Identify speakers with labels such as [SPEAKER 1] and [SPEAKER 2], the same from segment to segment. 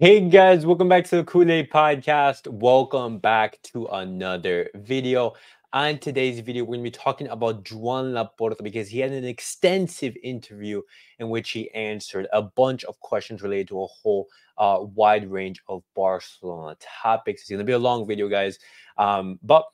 [SPEAKER 1] Hey guys, welcome back to the CulePodcast. Welcome back to another video. On today's video, we're going to be talking about Joan Laporta because he had an extensive interview in which he answered a bunch of questions related to a whole wide range of Barcelona topics. It's going to be a long video, guys. But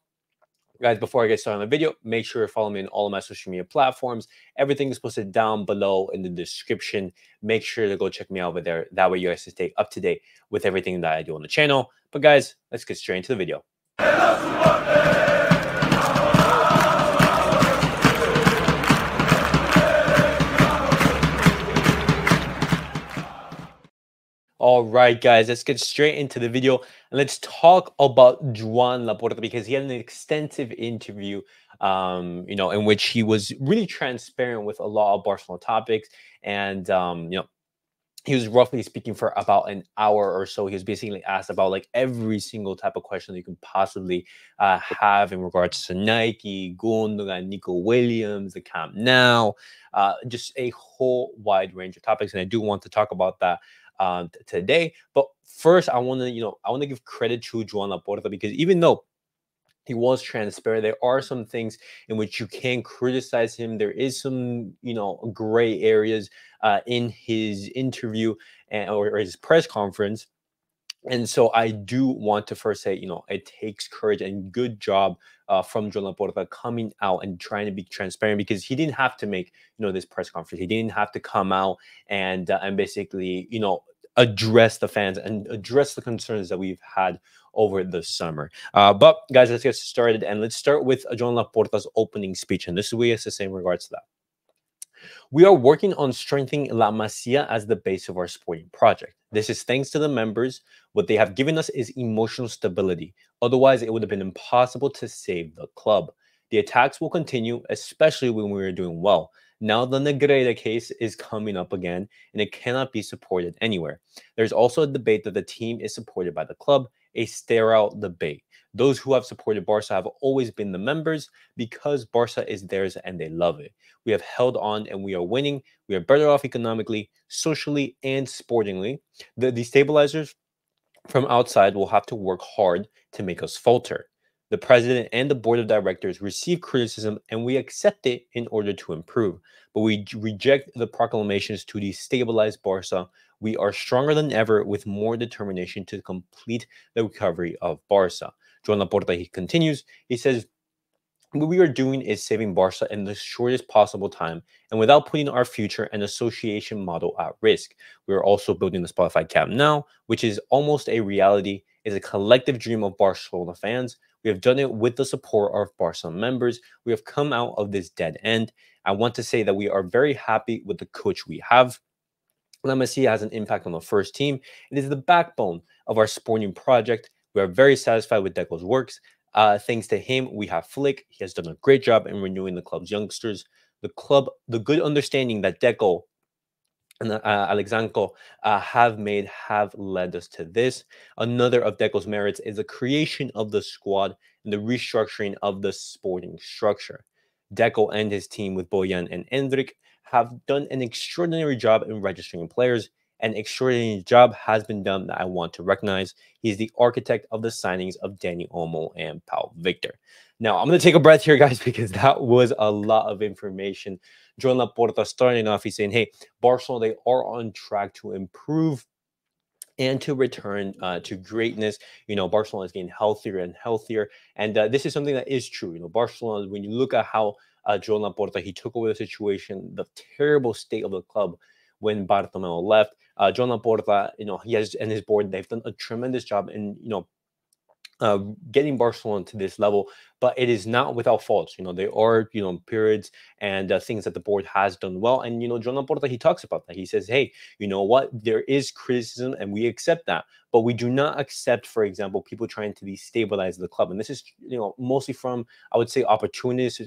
[SPEAKER 1] guys, before I get started on the video, make sure you follow me on all of my social media platforms. Everything is posted down below in the description. Make sure to go check me out over there. That way you guys can stay up to date with everything that I do on the channel. But guys, let's get straight into the video. All right, guys, let's get straight into the video and let's talk about Joan Laporta because he had an extensive interview, in which he was really transparent with a lot of Barcelona topics. And, he was roughly speaking for about an hour or so. He was basically asked about like every single type of question that you can possibly have in regards to Nike, Gundogan, Nico Williams, the Camp Nou, just a whole wide range of topics. And I do want to talk about that today. But first, I want to give credit to Joan Laporta because even though he was transparent, there are some things in which you can criticize him. There is some, gray areas in his interview or his press conference. And so I do want to first say, it takes courage and good job from Joan Laporta coming out and trying to be transparent because he didn't have to make, this press conference. He didn't have to come out and basically, address the fans and address the concerns that we've had over the summer. But guys, let's get started and let's start with Joan Laporta's opening speech. And this is what he has to say in regards to that. We are working on strengthening La Masia as the base of our sporting project. This is thanks to the members. What they have given us is emotional stability. Otherwise, it would have been impossible to save the club. The attacks will continue, especially when we are doing well. Now the Negreira case is coming up again, and it cannot be supported anywhere. There's also a debate that the team is supported by the club, a sterile debate. Those who have supported Barca have always been the members because Barca is theirs and they love it. We have held on and we are winning. We are better off economically, socially, and sportingly. The destabilizers from outside will have to work hard to make us falter. The president and the board of directors receive criticism and we accept it in order to improve. But we reject the proclamations to destabilize Barca. We are stronger than ever with more determination to complete the recovery of Barca. Joan Laporta, he continues, he says, what we are doing is saving Barca in the shortest possible time and without putting our future and association model at risk. We are also building the Spotify Camp Nou, which is almost a reality, is a collective dream of Barcelona fans. We have done it with the support of Barca members. We have come out of this dead end. I want to say that we are very happy with the coach we have. La Masia has an impact on the first team. It is the backbone of our sporting project. We are very satisfied with Deco's works. Thanks to him, we have Flick. He has done a great job in renewing the club's youngsters. The good understanding that Deco and Alexandro have led us to this. Another of Deco's merits is the creation of the squad and the restructuring of the sporting structure. Deco and his team with Boyan and Endrick have done an extraordinary job in registering players. An extraordinary job has been done that I want to recognize. He's the architect of the signings of Dani Olmo and Pau Victor. Now, I'm going to take a breath here, guys, because that was a lot of information. Joan Laporta starting off, he's saying, hey, Barcelona, they are on track to improve and to return to greatness. Barcelona is getting healthier and healthier. And this is something that is true. Barcelona, when you look at how Joan Laporta, he took over the situation, the terrible state of the club when Bartomeu left. Joan Laporta, he has and his board, they've done a tremendous job in, getting Barcelona to this level, but it is not without faults. There are, periods and things that the board has done well. And, Joan Laporta, he talks about that. He says, hey, you know what? There is criticism and we accept that, but we do not accept, for example, people trying to destabilize the club. And this is, mostly from, I would say, opportunists,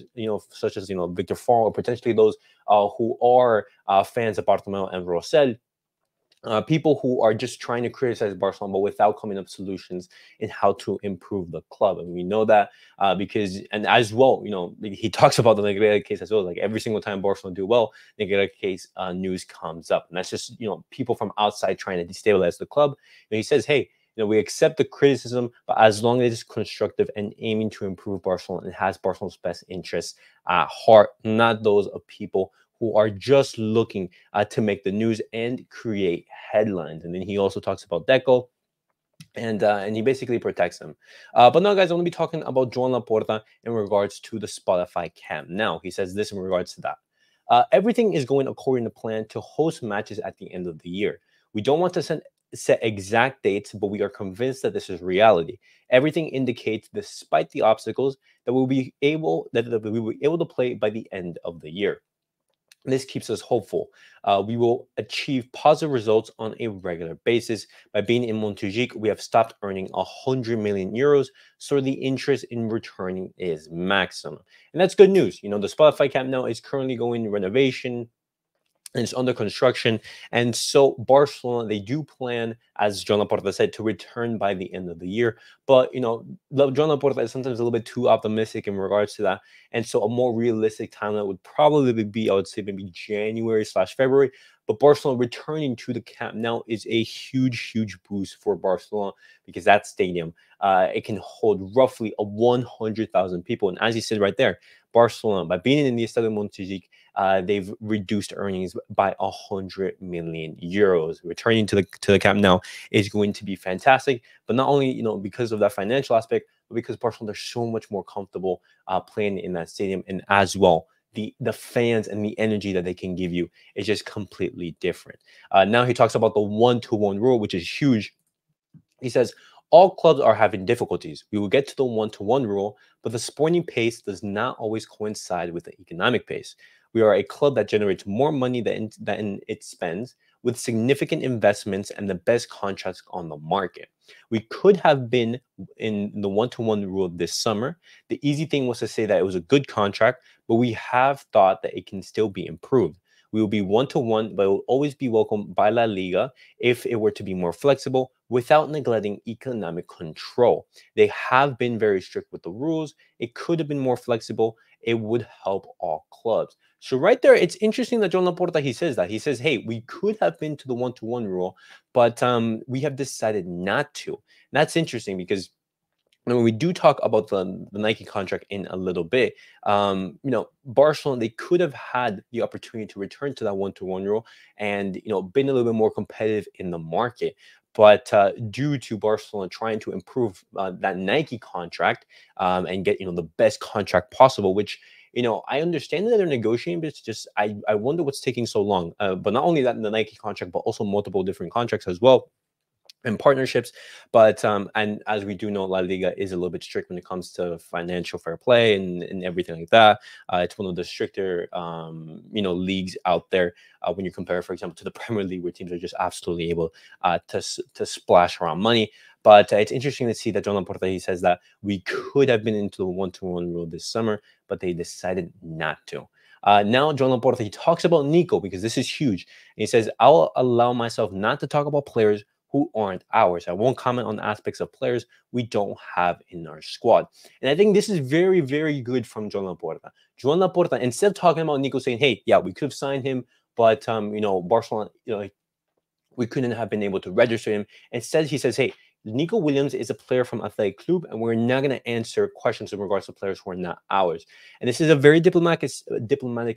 [SPEAKER 1] such as, Victor Font or potentially those who are fans of Bartomeu and Rosell. people who are just trying to criticize Barcelona, but without coming up solutions in how to improve the club. And we know that because, and as well, he talks about the Negreira case as well. Like every single time Barcelona do well, Negreira case news comes up, and that's just people from outside trying to destabilize the club. He says, hey. We accept the criticism, but as long as it's constructive and aiming to improve Barcelona and has Barcelona's best interests at heart, not those of people who are just looking to make the news and create headlines. And then he also talks about Deco, and he basically protects him. But now, guys, I want to be talking about Joan Laporta in regards to the Spotify camp. Now, he says this in regards to that. Everything is going according to plan to host matches at the end of the year. We don't want to set exact dates, but we are convinced that this is reality. Everything indicates, despite the obstacles, that we will be able to play by the end of the year. This keeps us hopeful. We will achieve positive results on a regular basis. By being in Montjuic, we have stopped earning 100 million euros, so the interest in returning is maximum. And that's good news. The Spotify camp now is currently going renovation, and it's under construction. And so Barcelona, they do plan, as Joan Laporta said, to return by the end of the year. But, Joan Laporta is sometimes a little bit too optimistic in regards to that. And so a more realistic timeline would probably be, I would say, maybe January/February. But Barcelona returning to the Camp Nou is a huge, huge boost for Barcelona, because that stadium, it can hold roughly 100,000 people. And as you said right there, Barcelona, by being in the Estadio Montjuic, they've reduced earnings by 100 million euros. Returning to the Camp Nou is going to be fantastic, but not only because of that financial aspect, but because Barcelona, they're so much more comfortable playing in that stadium, and as well, the fans and the energy that they can give you is just completely different. Now he talks about the 1-to-1 rule, which is huge. He says, all clubs are having difficulties. We will get to the 1-to-1 rule, but the sporting pace does not always coincide with the economic pace. We are a club that generates more money than it spends, with significant investments and the best contracts on the market. We could have been in the 1-to-1 rule this summer. The easy thing was to say that it was a good contract, but we have thought that it can still be improved. We will be 1-to-1, but it will always be welcomed by La Liga if it were to be more flexible without neglecting economic control. They have been very strict with the rules. It could have been more flexible. It would help all clubs. So right there, it's interesting that Joan Laporta, he says that. He says, hey, we could have been to the 1-to-1 rule, but we have decided not to. And that's interesting, because when we do talk about the Nike contract in a little bit, Barcelona, they could have had the opportunity to return to that 1-to-1 rule and, been a little bit more competitive in the market. But due to Barcelona trying to improve that Nike contract and get, the best contract possible, which, I understand that they're negotiating, but it's just, I wonder what's taking so long. But not only that, the Nike contract, but also multiple different contracts as well, and partnerships. But and as we do know, La Liga is a little bit strict when it comes to financial fair play and everything like that. It's one of the stricter leagues out there when you compare, for example, to the Premier League, where teams are just absolutely able to splash around money. But it's interesting to see that Joan Laporta, he says that we could have been into the 1-to-1 rule this summer, but they decided not to. Now, Joan Laporta, he talks about Nico, because this is huge. And he says, I'll allow myself not to talk about players who aren't ours. I won't comment on aspects of players we don't have in our squad. And I think this is very, very good from Joan Laporta. Joan Laporta, instead of talking about Nico, saying, hey, yeah, we could have signed him, but Barcelona, we couldn't have been able to register him. Instead, he says, hey, Nico Williams is a player from Athletic Club, and we're not going to answer questions in regards to players who are not ours. And this is a very diplomatic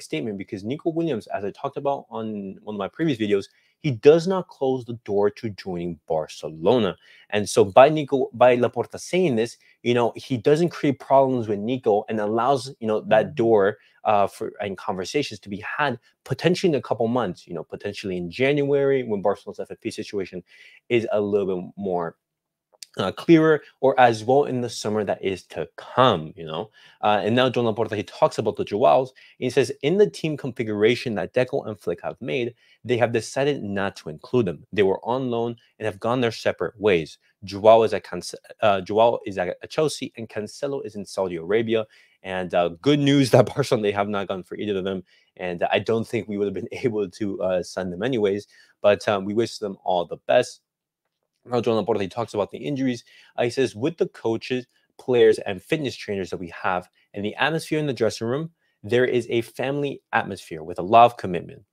[SPEAKER 1] statement, because Nico Williams, as I talked about on one of my previous videos, he does not close the door to joining Barcelona. And so by Laporta saying this, he doesn't create problems with Nico, and allows, that door and conversations to be had potentially in a couple months, potentially in January, when Barcelona's FFP situation is a little bit more clearer, or as well in the summer that is to come, And now Joan Laporta, he talks about the Joaos. He says, in the team configuration that Deco and Flick have made, they have decided not to include them. They were on loan and have gone their separate ways. Joao is at Chelsea, and Cancelo is in Saudi Arabia. And good news that Barcelona, they have not gone for either of them. and I don't think we would have been able to send them anyways. But we wish them all the best. Now, Joan Laporta, he talks about the injuries. He says, with the coaches, players, and fitness trainers that we have, and the atmosphere in the dressing room, there is a family atmosphere with a lot of commitment.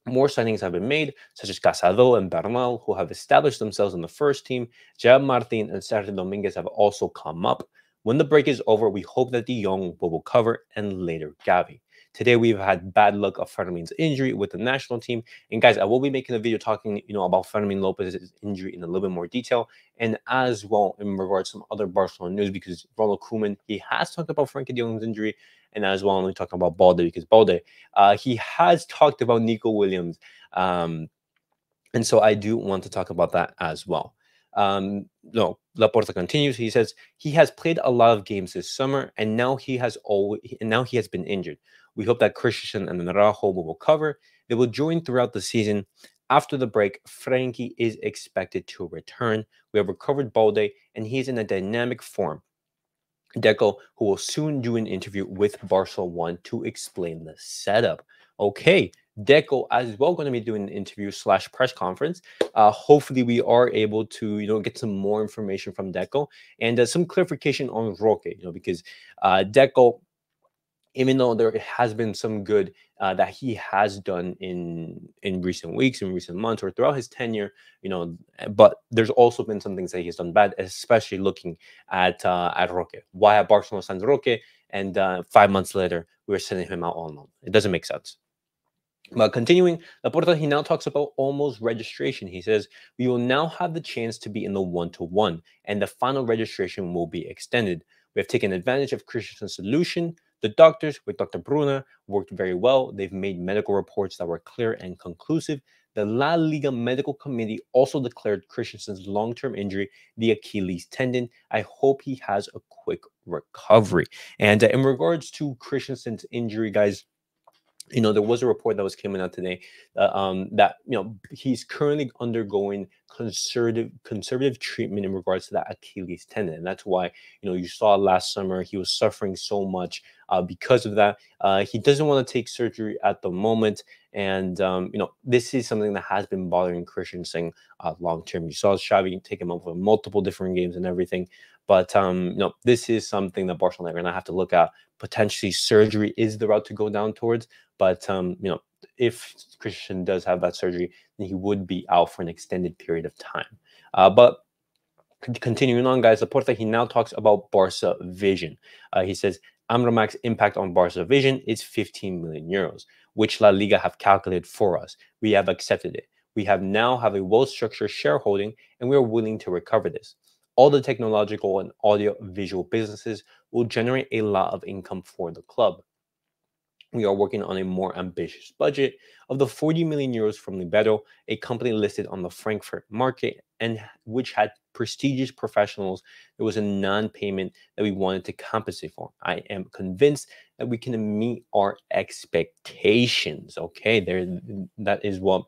[SPEAKER 1] More signings have been made, such as Casado and Bernal, who have established themselves in the first team. Jean Martin and Sergio Dominguez have also come up. When the break is over, we hope that De Jong will recover, and later Gavi. Today, we've had bad luck of Fermin's injury with the national team. And guys, I will be making a video talking, about Fermin Lopez's injury in a little bit more detail, and as well in regards to some other Barcelona news, because Ronald Koeman, he has talked about Frankie De Jong's injury, and as well, I'm only talking about Balde, because Balde, he has talked about Nico Williams. And so I do want to talk about that as well. No, Laporta continues. He says he has played a lot of games this summer, and now he has been injured. We hope that Christensen and Rajo will recover. They will join throughout the season. After the break, Frankie is expected to return. We have recovered Balde, and he's in a dynamic form. Deco, who will soon do an interview with Barca 1 to explain the setup. Okay, Deco as well going to be doing an interview / press conference. Hopefully we are able to get some more information from Deco and some clarification on Roque, because Deco, even though there has been some good that he has done in recent weeks, in recent months, or throughout his tenure, but there's also been some things that he's done bad, especially looking at Roque. Why Barcelona signed Roque, and 5 months later we were sending him out on loan? It doesn't make sense. But continuing, Laporta, he now talks about almost registration. He says, we will now have the chance to be in the 1-to-1, and the final registration will be extended. We have taken advantage of Christensen's solution. The doctors, with Dr. Bruna, worked very well. They've made medical reports that were clear and conclusive. The La Liga Medical Committee also declared Christensen's long-term injury the Achilles tendon. I hope he has a quick recovery. And in regards to Christensen's injury, guys, there was a report that was coming out today that he's currently undergoing conservative treatment in regards to that Achilles tendon, and that's why you saw last summer he was suffering so much because of that. He doesn't want to take surgery at the moment, and this is something that has been bothering Christensen long term. You saw Xavi take him up with multiple different games and everything, but this is something that Barcelona are going to have to look at. Potentially, surgery is the route to go down towards. But if Christian does have that surgery, then he would be out for an extended period of time. But continuing on, guys, Laporta, he now talks about Barca vision. He says Amramac's impact on Barca vision is 15 million euros, which La Liga have calculated for us. We have accepted it. We now have a well-structured shareholding, and we are willing to recover this. All the technological and audio-visual businesses will generate a lot of income for the club. We are working on a more ambitious budget of the 40 million euros from Libero, a company listed on the Frankfurt market and which had prestigious professionals. There was a non-payment that we wanted to compensate for. I am convinced that we can meet our expectations. Okay, that is what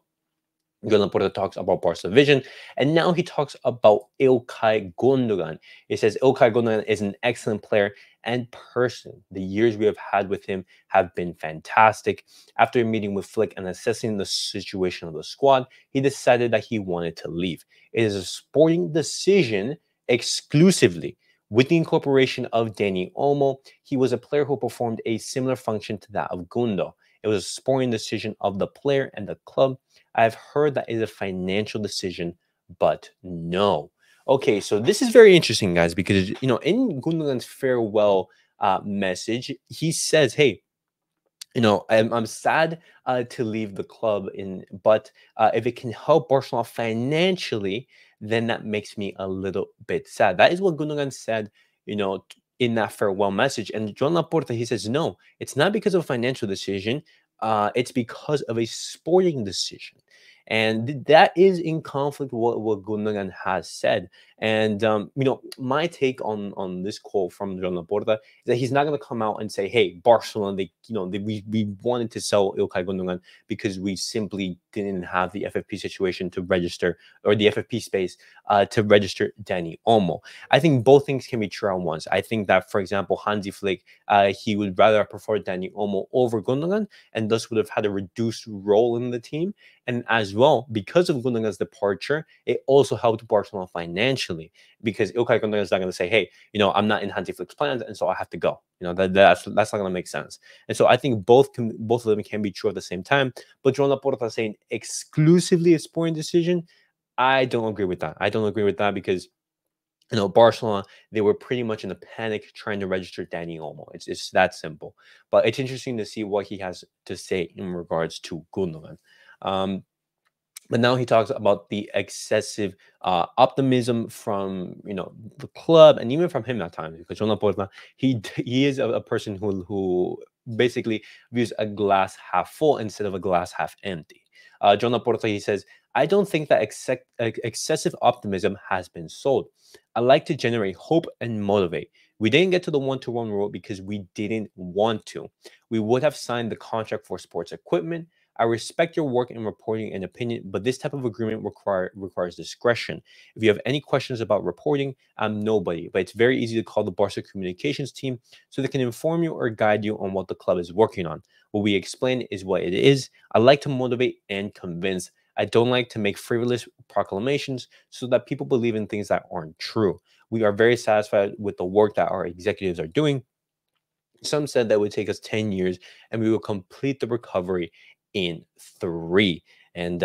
[SPEAKER 1] Joan Laporta talks about Barca vision, and now he talks about Ilkay Gundogan. He says Ilkay Gundogan is an excellent player and person. The years we have had with him have been fantastic. After meeting with Flick and assessing the situation of the squad, he decided that he wanted to leave. It is a sporting decision exclusively. With the incorporation of Dani Olmo, he was a player who performed a similar function to that of Gundo. It was a sporting decision of the player and the club. I've heard that is a financial decision, but no. Okay, so this is very interesting, guys, because in Gundogan's farewell message, he says, "Hey, I'm sad to leave the club, but if it can help Barcelona financially, then that makes me a little bit sad." That is what Gundogan said, in that farewell message. And Joan Laporta, he says, no, it's not because of a financial decision. It's because of a sporting decision. and that is in conflict with what Gundogan has said. And my take on this quote from Joan Laporta is that he's not going to come out and say, "Hey, Barcelona, we wanted to sell Ilkay Gundogan because we simply didn't have the FFP situation to register, or the FFP space to register Dani Olmo." I think both things can be true at once. I think that, for example, Hansi Flick, he would rather prefer Dani Olmo over Gundogan, and thus would have had a reduced role in the team. And as well, because of Gundogan's departure, it also helped Barcelona financially, because Ilkay Gundogan is not going to say, "Hey, I'm not in Hansi Flick's plans, and so I have to go." That's not going to make sense. And so I think both of them can be true at the same time. But Joan Laporta saying exclusively a sporting decision, I don't agree with that. I don't agree with that because Barcelona, they were pretty much in a panic trying to register Dani Olmo. It's that simple. But it's interesting to see what he has to say in regards to Gundogan. Um, but now he talks about the excessive optimism from the club, and even from him at times, because Joan Laporta, he is a person who basically views a glass half full instead of a glass half empty. Joan Laporta, he says, "I don't think that excessive optimism has been sold. I like to generate hope and motivate. We didn't get to the one-to-one rule because we didn't want to. We would have signed the contract for sports equipment. I respect your work in reporting and opinion, but this type of agreement requires discretion. If you have any questions about reporting, I'm nobody, but it's very easy to call the Barca communications team so they can inform you or guide you on what the club is working on. What we explain is what it is. I like to motivate and convince. I don't like to make frivolous proclamations so that people believe in things that aren't true. We are very satisfied with the work that our executives are doing. Some said that would take us 10 years and we will complete the recovery in 3. And,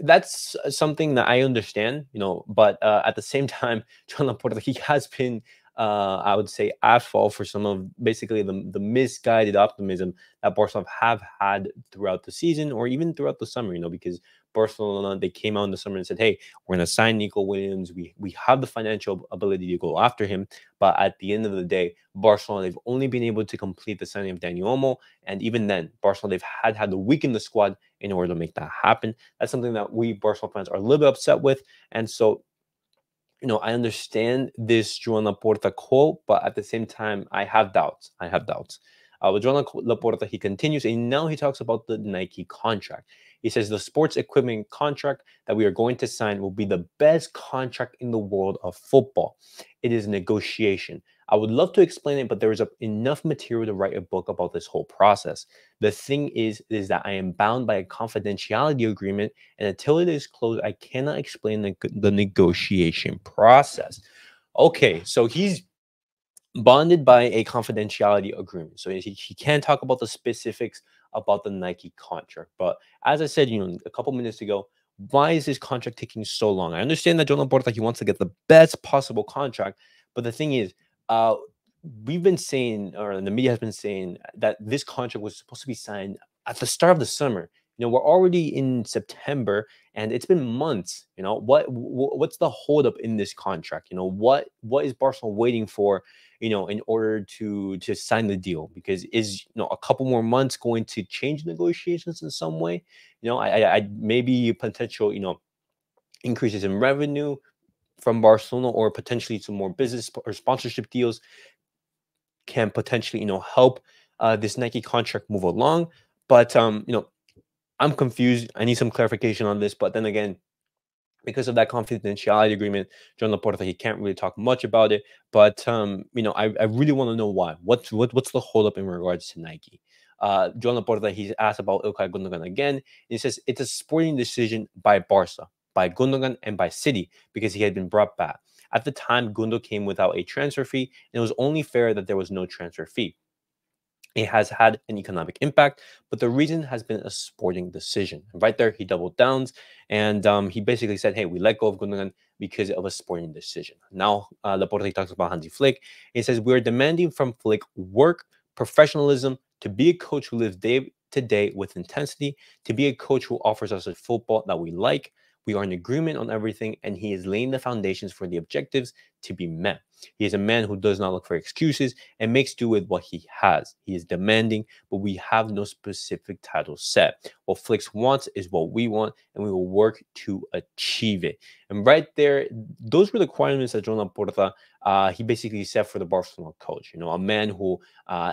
[SPEAKER 1] that's something that I understand, but at the same time, Joan Laporta, he has been, I would say, at fault for some of basically the misguided optimism that Barcelona have had throughout the season or even throughout the summer, because Barcelona, they came out in the summer and said, "Hey, we're going to sign Nico Williams. We have the financial ability to go after him." But at the end of the day, Barcelona, they've only been able to complete the signing of Dani Olmo. And even then, Barcelona, they've had to weaken the squad in order to make that happen. That's something that we Barcelona fans are a little bit upset with. And so, I understand this Joan Laporta quote, but at the same time, I have doubts. With Joan Laporta, he continues, and now he talks about the Nike contract. He says the sports equipment contract that we are going to sign will be the best contract in the world of football. It is a negotiation. I would love to explain it, but there is enough material to write a book about this whole process. The thing is that I am bound by a confidentiality agreement, and until it is closed, I cannot explain the negotiation process. Okay, so he's bonded by a confidentiality agreement, so he can't talk about the specifics about the Nike contract. But as I said, a couple minutes ago, why is this contract taking so long? I understand that Joan Laporta, he wants to get the best possible contract, but the thing is, uh, we've been saying, or the media has been saying, that this contract was supposed to be signed at the start of the summer. We're already in September, and it's been months. What's the holdup in this contract? What is Barcelona waiting for? In order to sign the deal, because is a couple more months going to change negotiations in some way? I maybe potential increases in revenue from Barcelona, or potentially some more business or sponsorship deals can potentially help this Nike contract move along. But I'm confused. I need some clarification on this. But then again, because of that confidentiality agreement, Joan Laporta, he can't really talk much about it. But I really want to know why. What's the holdup in regards to Nike? Joan Laporta, he's asked about Ilkay Gundogan again. He says it's a sporting decision by Barca, by Gundogan, and by City, because he had been brought back. At the time, Gundo came without a transfer fee, and it was only fair that there was no transfer fee. It has had an economic impact, but the reason has been a sporting decision. And right there, he doubled downs, and he basically said, "Hey, we let go of Gundogan because of a sporting decision." Now, Laporte talks about Hansi Flick. He says, "We are demanding from Flick work, professionalism, to be a coach who lives day to day with intensity, to be a coach who offers us a football that we like. We are in agreement on everything, and he is laying the foundations for the objectives to be met. He is a man who does not look for excuses and makes do with what he has. He is demanding, but we have no specific title set. What Flicks wants is what we want, and we will work to achieve it. And right there, those were the requirements that Joan Laporta, he basically set for the Barcelona coach. A man who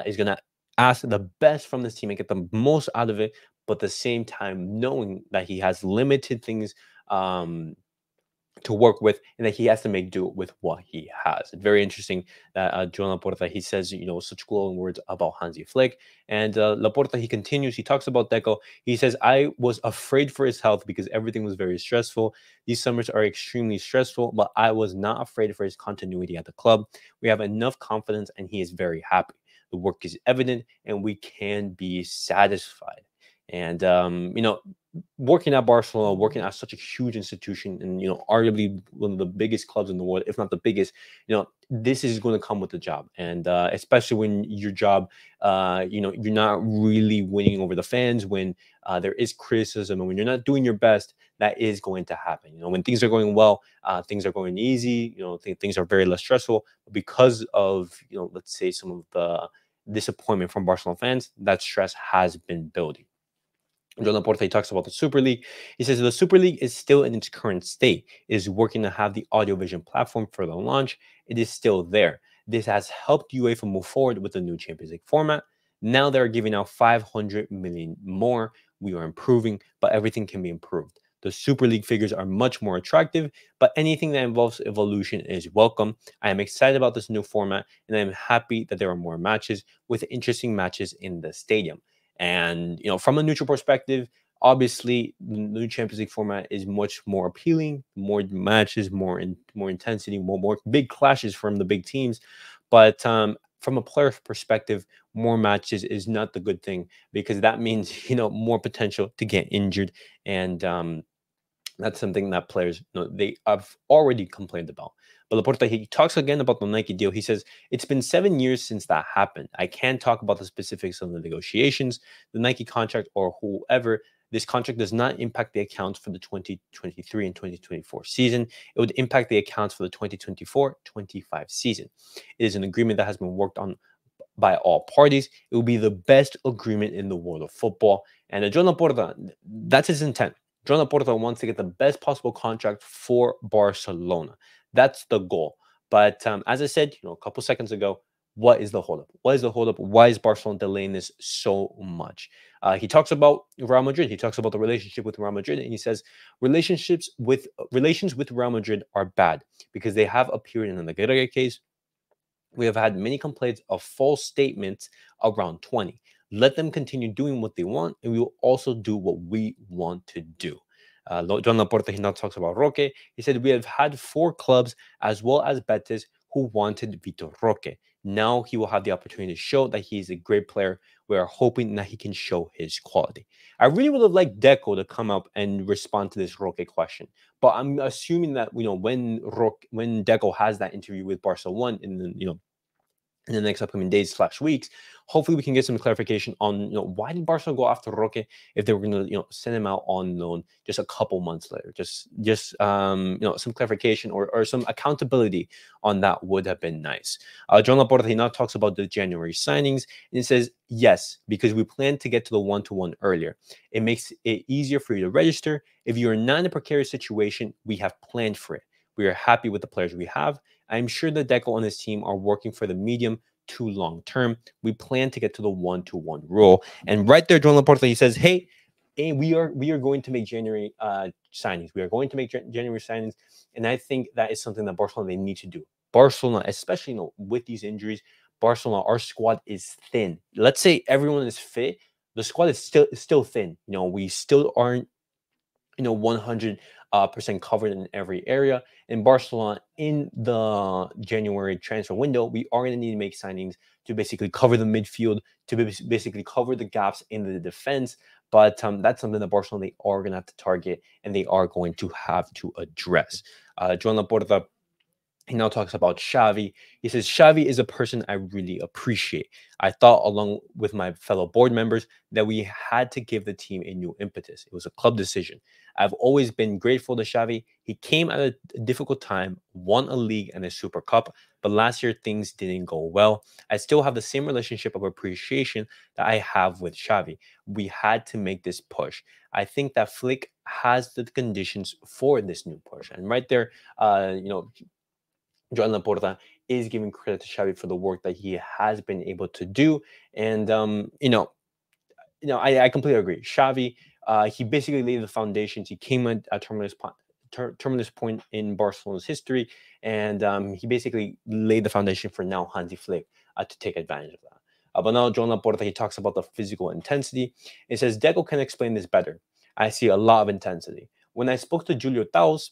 [SPEAKER 1] is going to ask the best from this team and get the most out of it, but at the same time knowing that he has limited things to work with, and that he has to make do with what he has. It's very interesting that Joan Laporta, he says, such glowing words about Hansi Flick. And Laporta, he continues, he talks about Deco. He says, I was afraid for his health because everything was very stressful. These summers are extremely stressful, but I was not afraid for his continuity at the club. We have enough confidence, and he is very happy. The work is evident, and we can be satisfied. And, working at Barcelona, working at such a huge institution, and arguably one of the biggest clubs in the world, if not the biggest, this is going to come with the job. And especially when your job, you're not really winning over the fans, when there is criticism, and when you're not doing your best, that is going to happen. When things are going well, things are going easy. Things are very less stressful because of let's say some of the disappointment from Barcelona fans. That stress has been building. Joan Laporta talks about the Super League. He says the Super League is still in its current state. It is working to have the audiovisual platform for the launch. It is still there. This has helped UEFA move forward with the new Champions League format. Now they're giving out 500 million more. We are improving, but everything can be improved. The Super League figures are much more attractive, but anything that involves evolution is welcome. I am excited about this new format, and I am happy that there are more matches with interesting matches in the stadium. And from a neutral perspective, obviously the new Champions League format is much more appealing, more matches, more intensity, more big clashes from the big teams. But from a player perspective, more matches is not the good thing, because that means more potential to get injured. And that's something that players, they have already complained about. But Laporta, he talks again about the Nike deal. He says, it's been 7 years since that happened. I can't talk about the specifics of the negotiations, the Nike contract, or whoever. This contract does not impact the accounts for the 2023 and 2024 season. It would impact the accounts for the 2024-25 season. It is an agreement that has been worked on by all parties. It will be the best agreement in the world of football. And Joan Laporta, that's his intent. Joan Laporta wants to get the best possible contract for Barcelona. That's the goal. But as I said, a couple seconds ago, what is the holdup? What is the holdup? Why is Barcelona delaying this so much? He talks about Real Madrid. He talks about the relationship with Real Madrid, and he says relations with Real Madrid are bad because they have appeared in the Negreira case. We have had many complaints of false statements around 20. Let them continue doing what they want, and we will also do what we want to do. Joan Laporta, he now talks about Roque. He said, we have had 4 clubs as well as Betis who wanted Vitor Roque. Now he will have the opportunity to show that he is a great player. We are hoping that he can show his quality. I really would have liked Deco to come up and respond to this Roque question, but I'm assuming that when Deco has that interview with Barca 1 in the next upcoming days/weeks, hopefully we can get some clarification on why did Barcelona go after Roque if they were going to send him out on loan just a couple months later. Just some clarification or some accountability on that would have been nice. Joan Laporta, he now talks about the January signings, and he says yes, because we plan to get to the 1-to-1 earlier. It makes it easier for you to register. If you are not in a precarious situation, we have planned for it. We are happy with the players we have. I'm sure that Deco and his team are working for the medium to long term. We plan to get to the 1-to-1 rule. And right there, Joan Laporta, he says, hey, we are going to make January signings. We are going to make January signings. And I think that is something that Barcelona, they need to do. Barcelona, especially with these injuries, Barcelona, our squad is thin. Let's say everyone is fit. The squad is still thin. We still aren't 100% covered in every area. In Barcelona, in the January transfer window, we are going to need to make signings to basically cover the midfield, to basically cover the gaps in the defense. But that's something that Barcelona, they are going to have to target, and they are going to have to address. Joan Laporta, He now talks about Xavi. He says, Xavi is a person I really appreciate. I thought, along with my fellow board members, that we had to give the team a new impetus. It was a club decision. I've always been grateful to Xavi. He came at a difficult time, won a league and a Super Cup, but last year things didn't go well. I still have the same relationship of appreciation that I have with Xavi. We had to make this push. I think that Flick has the conditions for this new push. And right there, Joan Laporta is giving credit to Xavi for the work that he has been able to do. And I completely agree. Xavi, he basically laid the foundations. He came at a terminus point in Barcelona's history, and he basically laid the foundation for now Hansi Flick to take advantage of that. But now Joan Laporta, he talks about the physical intensity. It says Deco can explain this better. I see a lot of intensity. When I spoke to Julio Taus,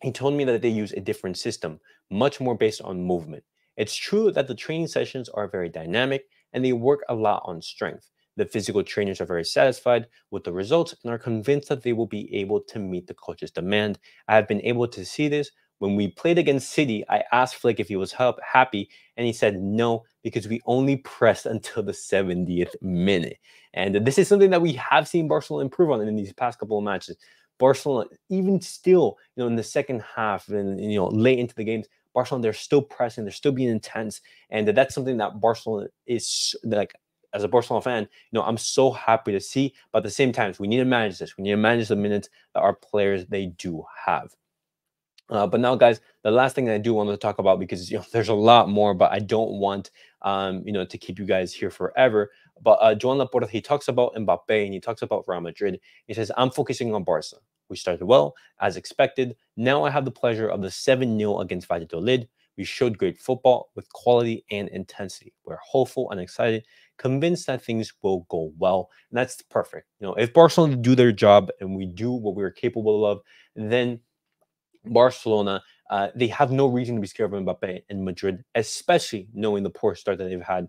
[SPEAKER 1] he told me that they use a different system, much more based on movement. It's true that the training sessions are very dynamic and they work a lot on strength. The physical trainers are very satisfied with the results and are convinced that they will be able to meet the coach's demand. I have been able to see this. When we played against City, I asked Flick if he was happy, and he said no, because we only pressed until the 70th minute. And this is something that we have seen Barcelona improve on in these past couple of matches. Barcelona, even still, in the second half and late into the games, Barcelona, they're still pressing, they're still being intense, and that's something that Barcelona is like. As a Barcelona fan, I'm so happy to see. But at the same time, we need to manage this. We need to manage the minutes that our players they do have. But now, guys, the last thing that I do want to talk about, because there's a lot more, but I don't want to keep you guys here forever. But Joan Laporta, he talks about Mbappe and he talks about Real Madrid. He says, I'm focusing on Barca. We started well, as expected. Now I have the pleasure of the 7-0 against Valladolid. We showed great football with quality and intensity. We're hopeful and excited, convinced that things will go well. And that's perfect. If Barcelona do their job and we do what we're capable of, then Barcelona, they have no reason to be scared of Mbappe in Madrid, especially knowing the poor start that they've had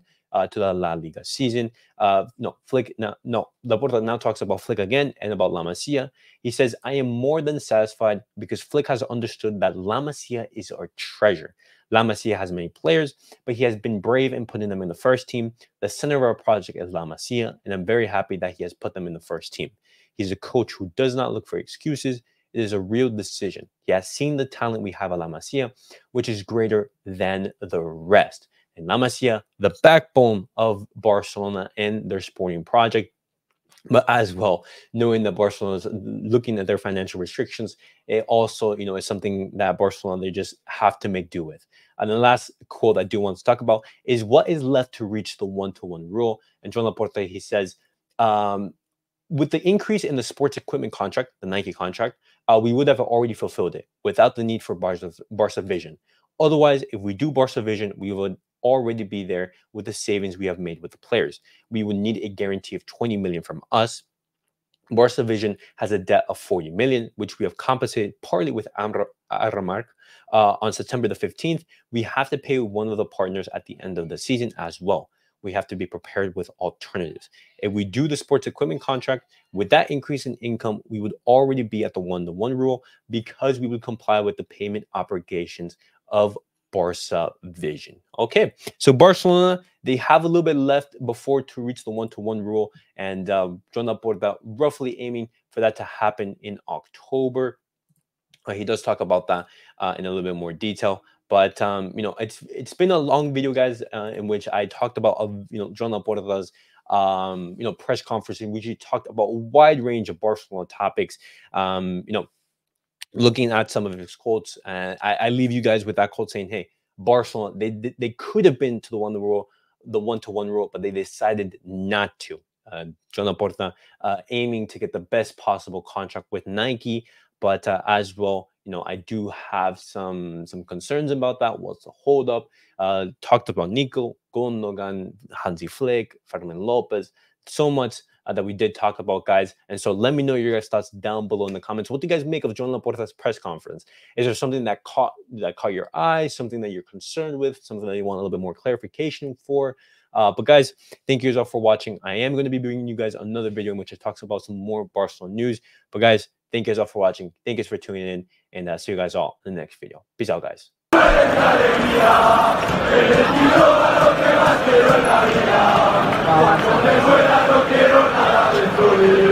[SPEAKER 1] to the La Liga season. No, Flick, no. Laporta now talks about Flick again and about La Masia. He says, I am more than satisfied because Flick has understood that La Masia is our treasure. La Masia has many players, but he has been brave in putting them in the first team. The center of our project is La Masia, and I'm very happy that he has put them in the first team. He's a coach who does not look for excuses. It is a real decision. He has seen the talent we have at La Masia, which is greater than the rest. And La Masia, the backbone of Barcelona and their sporting project, but as well, knowing that Barcelona is looking at their financial restrictions, it also, is something that Barcelona, they just have to make do with. And the last quote I do want to talk about is what is left to reach the one-to-one rule. And Joan Laporta, he says, with the increase in the sports equipment contract, the Nike contract, we would have already fulfilled it without the need for Barca Vision. Otherwise, if we do Barca Vision, we would already be there with the savings we have made with the players. We would need a guarantee of 20 million from us. Barca Vision has a debt of 40 million, which we have compensated partly with Aramark. On September the 15th, we have to pay one of the partners at the end of the season as well. We have to be prepared with alternatives. If we do the sports equipment contract, with that increase in income, we would already be at the one-to-one rule because we would comply with the payment obligations of Barca Vision. Okay, so Barcelona, they have a little bit left before to reach the one-to-one rule, and Joan Laporta roughly aiming for that to happen in October. He does talk about that in a little bit more detail. But it's been a long video, guys, in which I talked about Joan Laporta's press conference, in which he talked about a wide range of Barcelona topics. Looking at some of his quotes, and I leave you guys with that quote saying, "Hey, Barcelona, they could have been to the one-to-one rule, but they decided not to." Joan Laporta aiming to get the best possible contract with Nike, but as well, I do have some concerns about that. What's the holdup? Talked about Nico, Gundogan, Hansi Flick, Fermin Lopez, so much that we did talk about, guys. And so let me know your guys' thoughts down below in the comments. What do you guys make of Joan Laporta's press conference? Is there something that caught your eye, something that you're concerned with, something that you want a little bit more clarification for? But guys, thank you guys all for watching. I am going to be bringing you guys another video in which it talks about some more Barcelona news. But guys, thank you guys all for watching. Thank you guys for tuning in, and see you guys all in the next video. Peace out, guys.
[SPEAKER 2] Avanza.